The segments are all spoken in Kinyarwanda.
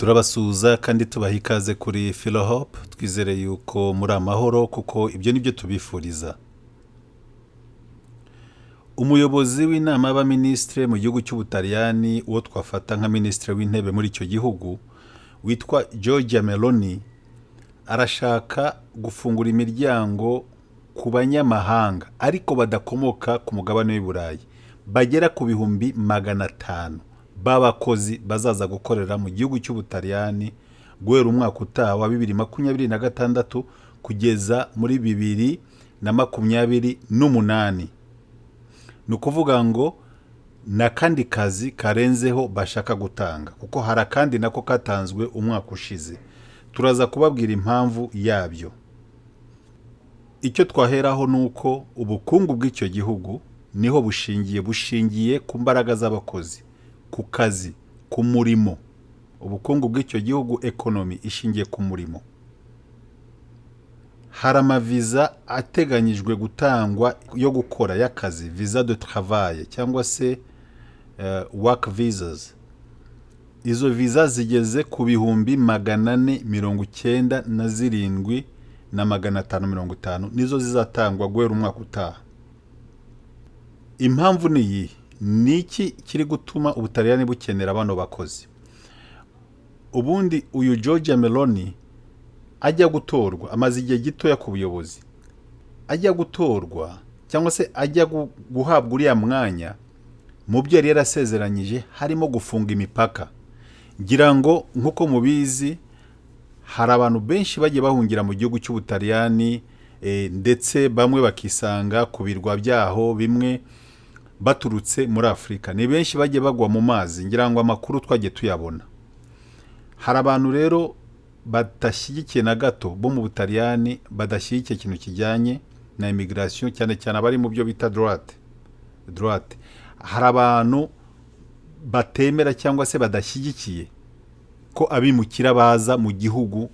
turabasuhuza kandi tubaha ikaze kuri Philohope. Twizere yuko muri amahoro kuko ibyo nibyo tubifuriza. Umuyobozi w'inama y'abaminisitiri mu gihugu cy'Ubutaliyani, uwo twafata nka minisitiri w'intebe muri icyo gihugu, witwa Giorgia Meloni, arashaka gufungura imiryango ku banyamahanga ariko badakomoka ku mugabane w'i Burayi bagera ku 500,000 b'abakozi bazaza gukorera mu gihugu cy'Ubutaliyani guhera umwaka utaha wa 2026 kugeza muri 2028. Ni ukuvuga ngo n'akandi kazi karenzeho bashaka gutanga kuko hari akandi nako katanzwe umwaka ushize. Turaza kubabwira impamvu yabyo. Icyo twaheraho ni uko ubukungu bw'icyo gihugu niho bushingiye ku mbaraga z'abakozi, ku kazi, ku murimo. Ubukungu bw'icyo gihugu, ekonomi ishingiye ku murimo. Hari amaviza ateganyijwe gutangwa yo gukora y'akazi, visa de travail cyangwa se work visas. Izo viza zigeze ku 497,550 nizo zizatangwa guhera umwaka utaha. Impamvu ni iyi: niki kiri gutuma Ubutaliyani bukenera bano bakozi? Ubundi uyu Giorgia Meloni ajya gutorwa, amaze igihe gitoya ku buyobozi, ajya gutorwa cyangwa se ajya guhabwa uriya mwanya, mu byo yari yarasezeranyije harimo gufunga imipaka. Ngira ngo nk'uko mubizi, hari abantu benshi bagiye bahungira mu gihugu cy'Ubutaliyani, ndetse bamwe bakisanga ku birwa byaho, bimwe baturutse muri Afurika. Ni benshi bagiye bagwa mu mazi, ngira ngo amakuru twagiye tuyabona. Hari abantu rero badashyigikiye na gato bo mu Butaliyani, badashyigikiye ikintu kijyanye na immigration, cyane cyane abari mu byo bita droite. Hari abantu batemera cyangwa se badashyigikiye ko abimukira baza mu gihugu,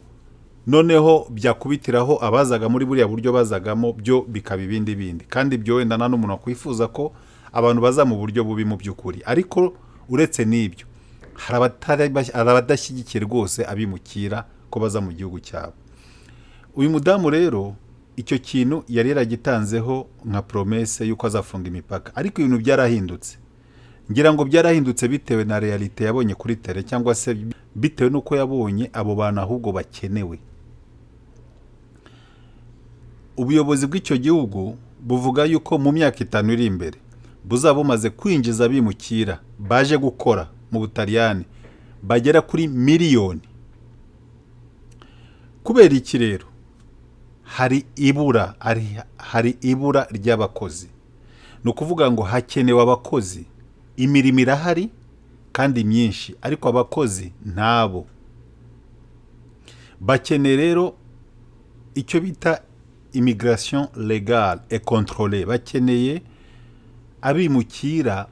noneho byakubitiraho abazaga muri buriya buryo bazagamo byo bikaba ibindi. Kandi byo wenda nta n'umuntu wakwifuza ko abantu baza mu buryo bubi mu by'ukuri. Ariko uretse n'ibyo, hari abadashyigikiye rwose abimukira ko baza mu gihugu cyabo. Uyu mudamu rero icyo kintu yari yaragitanzeho nka promesse yuko azafunga imipaka, ariko ibintu byarahindutse. Ngira ngo byarahindutse bitewe na realite yabonye kuri tele, cyangwa se bitewe nuko yabonye abo bantu ahubwo bakenewe. Ubuyobozi bw'icyo gihugu buvuga yuko mu myaka 5 iri imbere buzaba bumaze kwinjiza abimukira baje gukora mu Butaliyani bagera kuri miliyoni. Kubera iki rero? Hari ibura ry'abakozi. Ni ukuvuga ngo hakenewe abakozi. Imirimo irahari kandi myinshi, ariko abakozi ntabo. Bakeneye rero icyo bita immigration légale et contrôlée. Bakeneye abimukira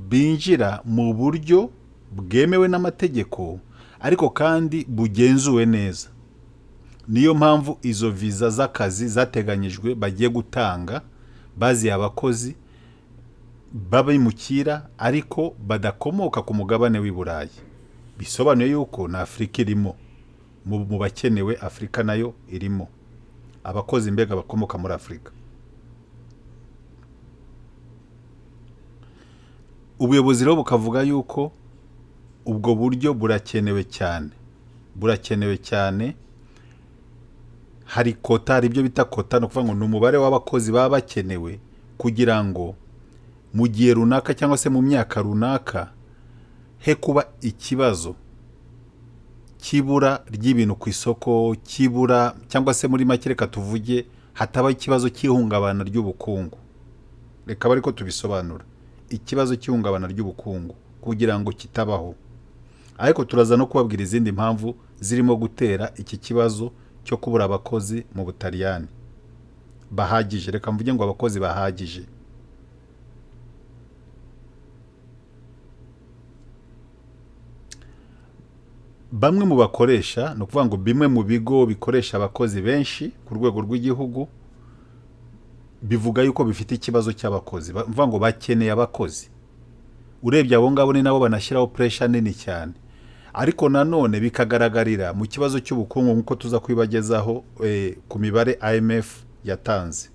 binjira mu buryo bwemewe n'amategeko, ariko kandi bugenzuwe neza. Niyo mpamvu izo viza z'akazi zateganyijwe bagiye gutanga, baziye abakozi babimukira ariko badakomoka ku mugabane w'i Burayi. Bisobanuye yuko na Afurika irimo mu bakenewe, Afurika nayo irimo abakozi mbega bakomoka muri Afurika. Ubuyobozi rero bukavuga yuko ubwo buryo burakenewe cyane. Hari kota, hari ibyo bita kota, no kuvuga ngo ni umubare w'abakozi baba bakenewe kugira ngo mu gihe runaka cyangwa se mu myaka runaka he kuba ikibazo kibura ry'ibintu ku isoko, kibura cyangwa se muri make reka tuvuge hataba ikibazo cy'ihungabana ry'ubukungu. Reka bari ko tubisobanura, ikibazo cy'ihungabana ry'ubukungu kugira ngo kitabaho. Ariko turaza no kubabwira izindi mpamvu zirimo gutera iki kibazo cyo kubura abakozi mu Butaliyani bahagije. Reka mvuge ngo abakozi bahagije. Bamwe mu bakoresha, no kuvuga ngo bimwe mu bigo bikoresha abakozi benshi ku rwego rw'igihugu, bivuga yuko bifite ikibazo cy'abakozi. Bavuga ngo bakeneye abakozi. Urebye abo ngabo ni nabo banashyiraho pressure nini cyane. ariko nanone bikagaragarira mu kibazo cy'ubukungu nk'uko tuza kwibagezaho ku mibare IMF yatanze.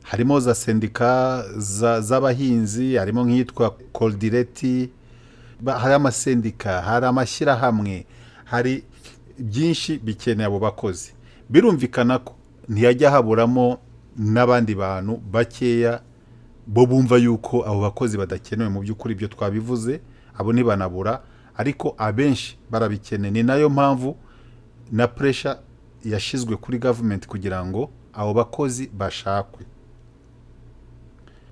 Harimo za sendika z'abahinzi, harimo nk'iyitwa Coldireti, hari amasendika, hari amashyirahamwe, hari byinshi bikeneye abo bakozi. Birumvikana ko ntiyajya haburamo n'abandi bantu bakeya bo bumva yuko abo bakozi badakenewe. Mu by'ukuri ibyo twabivuze, abo ntibanabura, ariko abenshi barabikeneye. Ni nayo mpamvu na pressure yashizwe kuri government kugira ngo abo bakozi bashakwe.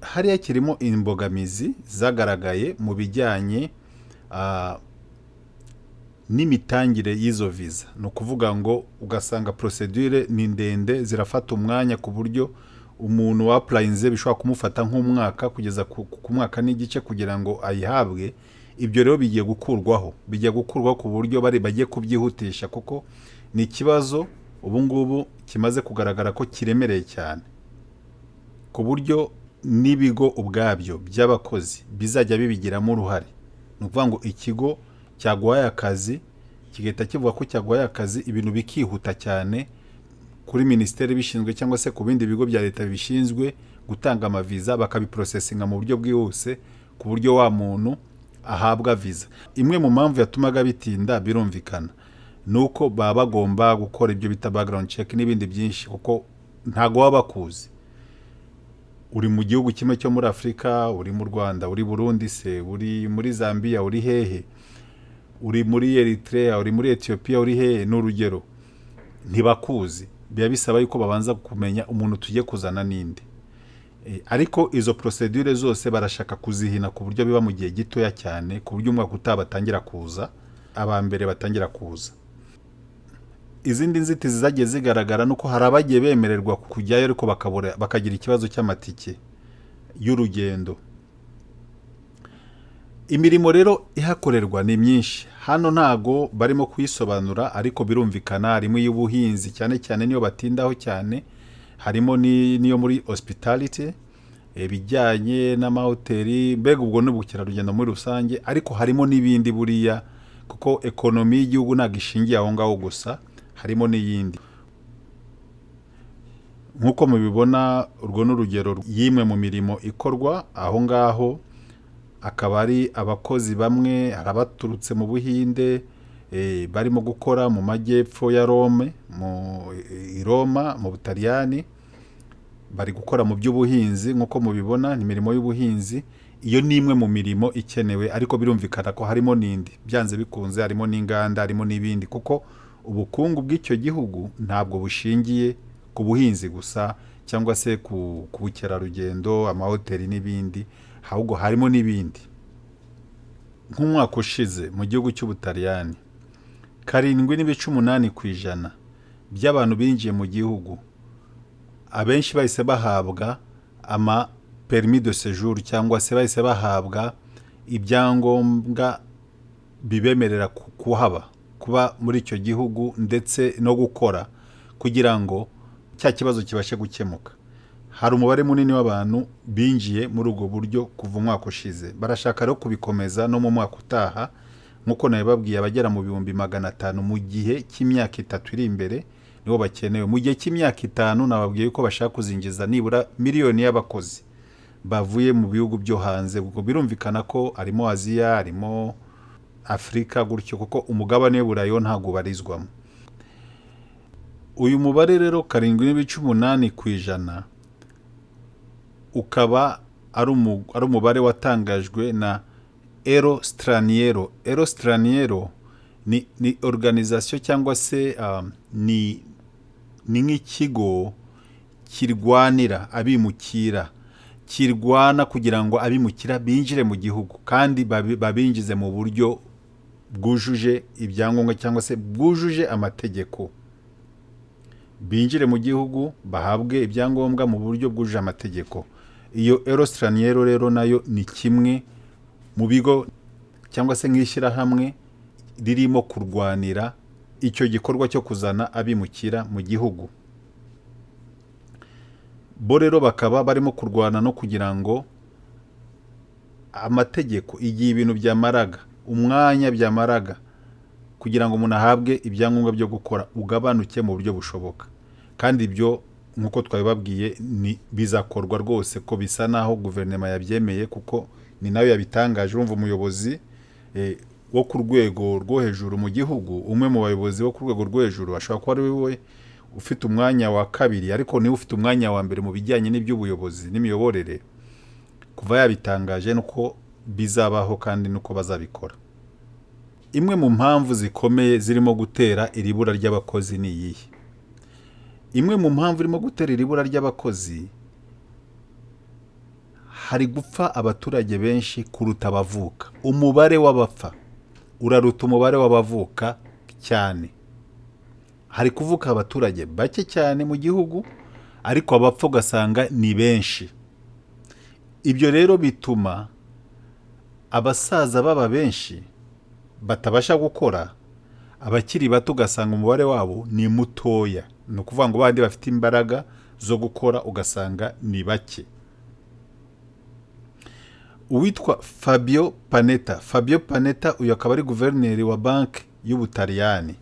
Hariya kirimo imbogamizi zagaragaye mu bijyanye n'imitangire y'izo visa. Ni ukuvuga ngo ugasanga procedure ni ndende, zirafata umwanya ku buryo umuntu wa applyinze bishobora kumufata nk'umwaka kugeza ku mwaka n'igice kugira ngo ayihabwe. Ibyo rero bigiye gukurwaho ku buryo bagiye kubyihutisha, kuko ni ikibazo ubu ngubu kimaze kugaragara ko kiremereye cyane, ku buryo n'ibigo ubwabyo by'abakozi bizajya bibigiramo uruhare. Ni ukuvuga ngo ikigo cyaguhaye akazi kigahita kivuga ko cyaguhaye akazi, ibintu bikihuta cyane kuri minisiteri bishinzwe cyangwa se ku bindi bigo bya leta bishinzwe gutanga amaviza, bakabiprosesinga mu buryo bwihuse ku buryo wa muntu ahabwa viza. Imwe mu mpamvu yatumaga bitinda birumvikana nuko baba bagomba gukora ibyo bita background check n'ibindi byinshi, kuko ntago waba bakuzi. Uri mu gihugu kimwe cyo muri Afurika, uri mu Rwanda, uri Burundi se, uri muri Zambia, uri hehe, uri muri Eritrea, uri muri Ethiopia, uri hehe, n'urugero ntibakuzi. Biba bisaba yuko babanza kumenya umuntu tugiye kuzana ninde. Ariko izo procedure zose barashaka kuzihina ku buryo biba mu gihe gitoya cyane, ku buryo umwaka utabatangira kuza, abambere batangira kuza. Izindi nzitizi zagiye zigaragara nuko hari abagiye bemererwa kujyayo ariko bakagira ikibazo cy'amatike y'urugendo. Imirimo rero ihakorerwa ni myinshi. Hano ntago barimo kuyisobanura, ariko birumvikana harimo iy'ubuhinzi cyane cyane niyo batindaho cyane, harimo niyo muri hospitality, bijyanye n'amahoteli, mbega ubwo n'ubukerarugendo muri rusange, ariko harimo n'ibindi buriya, kuko ekonomi y'igihugu ntago ishingiye aho ngaho gusa, harimo n'iyindi. Nk'uko mubibona, urwo n'urugero y'imwe mu mirimo ikorwa aho ngaho. Akaba ari abakozi bamwe, hari abaturutse mu Buhinde, barimo gukora mu majyepfo ya Rome, i Roma mu Butaliyani, bari gukora mu by'ubuhinzi. nk'uko mubibona ni imirimo y'ubuhinzi. Iyo ni imwe mu mirimo ikenewe, ariko birumvikana ko harimo n'indi, byanze bikunze harimo n'inganda, harimo n'ibindi, kuko ubukungu bw'icyo gihugu ntabwo bushingiye ku buhinzi gusa cyangwa se ku bukerarugendo, amahoteli n'ibindi, ahubwo harimo n'ibindi. Nk'umwaka ushize mu gihugu cy'Ubutaliyani, 7.8% by'abantu binjiye mu gihugu, abenshi bahise bahabwa ama permis de séjour, cyangwa se bahise bahabwa ibyangombwa bibemerera kuba muri icyo gihugu ndetse no gukora, kugira ngo cya kibazo kibashe gukemuka. Hari umubare munini w'abantu binjiye muri ubwo buryo kuva umwaka ushize. Barashaka rero kubikomeza no mu mwaka utaha, nk'uko nabibabwiye, abagera mu 500,000 mu gihe cy'imyaka 3 iri imbere nibo bakenewe. Mu gihe cy'imyaka 5 nababwiye yuko bashaka kuzinjiza nibura miliyoni y'abakozi bavuye mu bihugu byo hanze. Ubwo birumvikana ko harimo Aziya, harimo Afurika gutyo, kuko umugabane w'Uburayi ntago barizwamo. Uyu mubare rero 7.8% ukaba ari umubare watangajwe na Ero Straniero. Ero Straniero ni organisation cyangwa se ni nk'ikigo kirwanira abimukira, kirwana kugira ngo abimukira binjire mu gihugu kandi babinjize mu buryo bwujuje ibyangombwa cyangwa se bwujuje amategeko. Binjire mu gihugu, bahabwe ibyangombwa mu buryo bwujuje amategeko. Iyo Ero Straniero rero nayo ni kimwe mu bigo cyangwa se nk'ishyirahamwe ririmo kurwanira icyo gikorwa cyo kuzana abimukira mu gihugu. Bo rero bakaba barimo kurwana no kugira ngo amategeko, igihe ibintu byamaraga umwanya byamaraga kugira ngo umuntu ahabwe ibyangombwa byo gukora ugabanuke mu buryo bushoboka. Kandi ibyo nk'uko twabibabwiye bizakorwa rwose, ko bisa naho guverinoma yabyemeye, kuko ni nayo yabitangaje. Urumva umuyobozi wo ku rwego rwo hejuru mu gihugu, umwe mu bayobozi bo ku rwego rwo hejuru, ashobora kuba ari we ufite umwanya wa kabiri, ariko niwe ufite umwanya wa mbere mu bijyanye n'iby'ubuyobozi n'imiyoborere. Kuva yabitangaje nuko bizabaho kandi nuko bazabikora. Imwe mu mpamvu zikomeye zirimo gutera iri bura ry'abakozi ni iyihe? Imwe mu mpamvu irimo gutera iri bura ry'abakozi, hari gupfa abaturage benshi kuruta abavuka. Umubare w'abapfa uraruta umubare w'abavuka cyane. Hari kuvuka abaturage bake cyane mu gihugu, ariko abapfa ugasanga ni benshi. Ibyo rero bituma abasaza baba benshi batabasha gukora, abakiri bato ugasanga umubare wabo ni mutoya. Ni ukuvuga ngo bandi bafite imbaraga zo gukora ugasanga ni bake. Uwitwa Fabio Panetta, uyu akaba ari guverineri wa banki y'Ubutaliyani,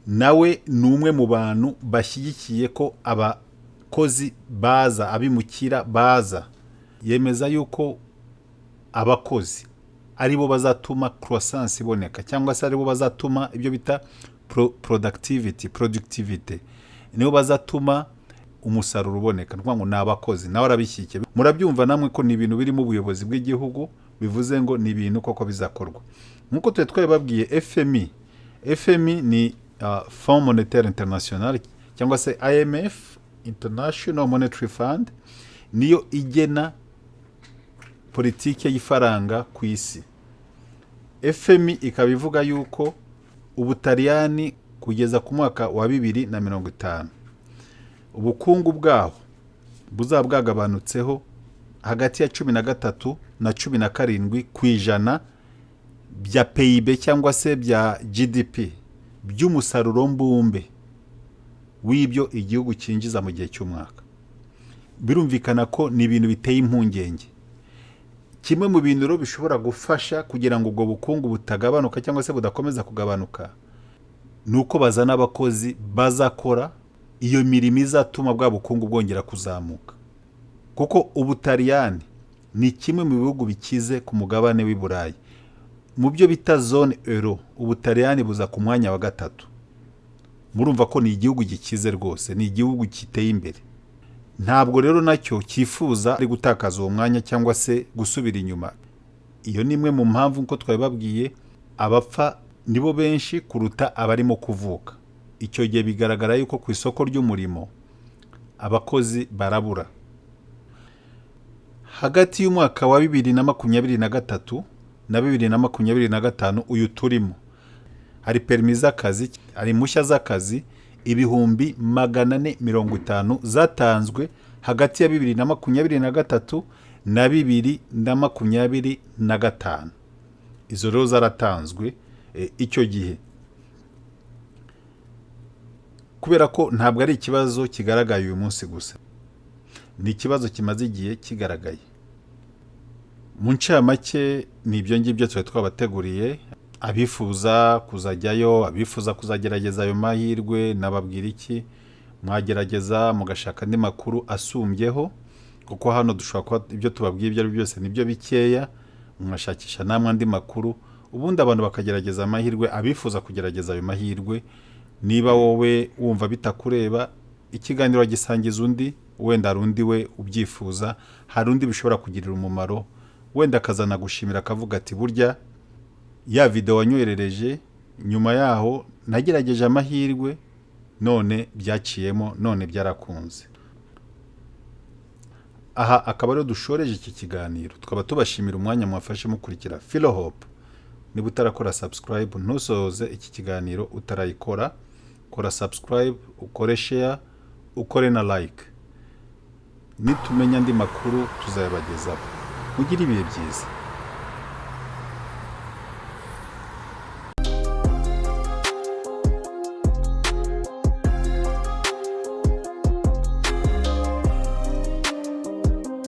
nawe ni umwe mu bantu bashyigikiye ko abakozi baza, abimukira baza. Yemeza yuko abakozi aribo bazatuma croissance iboneka, cyangwa se aribo bazatuma ibyo bita productivity, nibo bazatuma umusaruro uboneka. Nkuvuga ngo ni abakozi, nawe arabishyigikiye. Murabyumva namwe ko ni ibintu birimo ubuyobozi bw'igihugu, bivuze ngo ni ibintu koko bizakorwa. Nkuko twabibabwiye, FMI ni Fond Monetaire International, cyangwa se IMF, International Monetary Fund, niyo igena politike y'ifaranga ku isi. FMI ikaba ivuga yuko Ubutaliyani kugeza ku mwaka wa 2050 ubukungu bwaho buzaba bwagabanutseho hagati ya 13 na 17% bya PIB, cyangwa se bya GDP, by'umusaruro mbumbe w'ibyo igihugu cyinjiza mu gihe cy'umwaka. Birumvikana ko ni ibintu biteye impungenge. Kimwe mu bintu rero bishobora gufasha kugira ngo ubwo bukungu butagabanuka cyangwa se budakomeza kugabanuka, ni uko bazana abakozi bazakora iyo mirimo izatuma bwa bukungu bwongera kuzamuka. Kuko Ubutaliyani ni kimwe mu bihugu bikize ku mugabane w'i Burayi. Mu byo bita zone euro, Ubutaliyani buza ku mwanya wa 3. Murumva ko ni igihugu gikize rwose, ni igihugu kiteye imbere. Ntabwo rero nacyo cyifuza ari gutakaza uwo mwanya cyangwa se gusubira inyuma. Iyo ni imwe mu mpamvu nko twabibabwiye, abapfa nibo benshi kuruta abarimo kuvuka. Icyo gihe bigaragara yuko ku isoko ry'umurimo abakozi barabura. Hagati y'umwaka wa 2023 na 2025 uyu turimo, hari permis z'akazi, hari impushya z'akazi 450 zatanzwe hagati ya 2023 na 2025. Izo rero zaratanzwe icyo gihe, kubera ko ntabwo ari ikibazo kigaragaye uyu munsi gusa, ni ikibazo kimaze igihe kigaragaye. Mu ncamake ni ibyo ngibyo twabateguriye. Abifuza kuzajyayo, abifuza kuzagerageza ayo mahirwe, nababwira iki? Mwagerageza mugashaka andi makuru asumbyeho, kuko hano dushobora kuba ibyo tubabwiye ibyo ari byose nibyo bikeya. Mwashakisha namwe andi makuru, ubundi abantu bakagerageza amahirwe. Abifuza kugerageza ayo mahirwe, niba wowe wumva bitakureba, ikiganiro wagisangiza undi, wenda hari undi we ubyifuza, hari undi bishobora kugirira umumaro, wenda akazana gushimira akavuga ati burya ya video wanyoherereje, nyuma yaho nagerageje amahirwe, none byaciyemo, none byarakunze. Aha akaba rero dushoreje iki kiganiro. Tukaba tubashimira umwanya mwafashe mukurikira Philohope. Niba utarakora subscribe, ntusoze iki kiganiro utarayikora. Kora subscribe, ukore share, ukore na like. Nitumenya andi makuru tuzayabagezaho. Mugire ibihe byiza.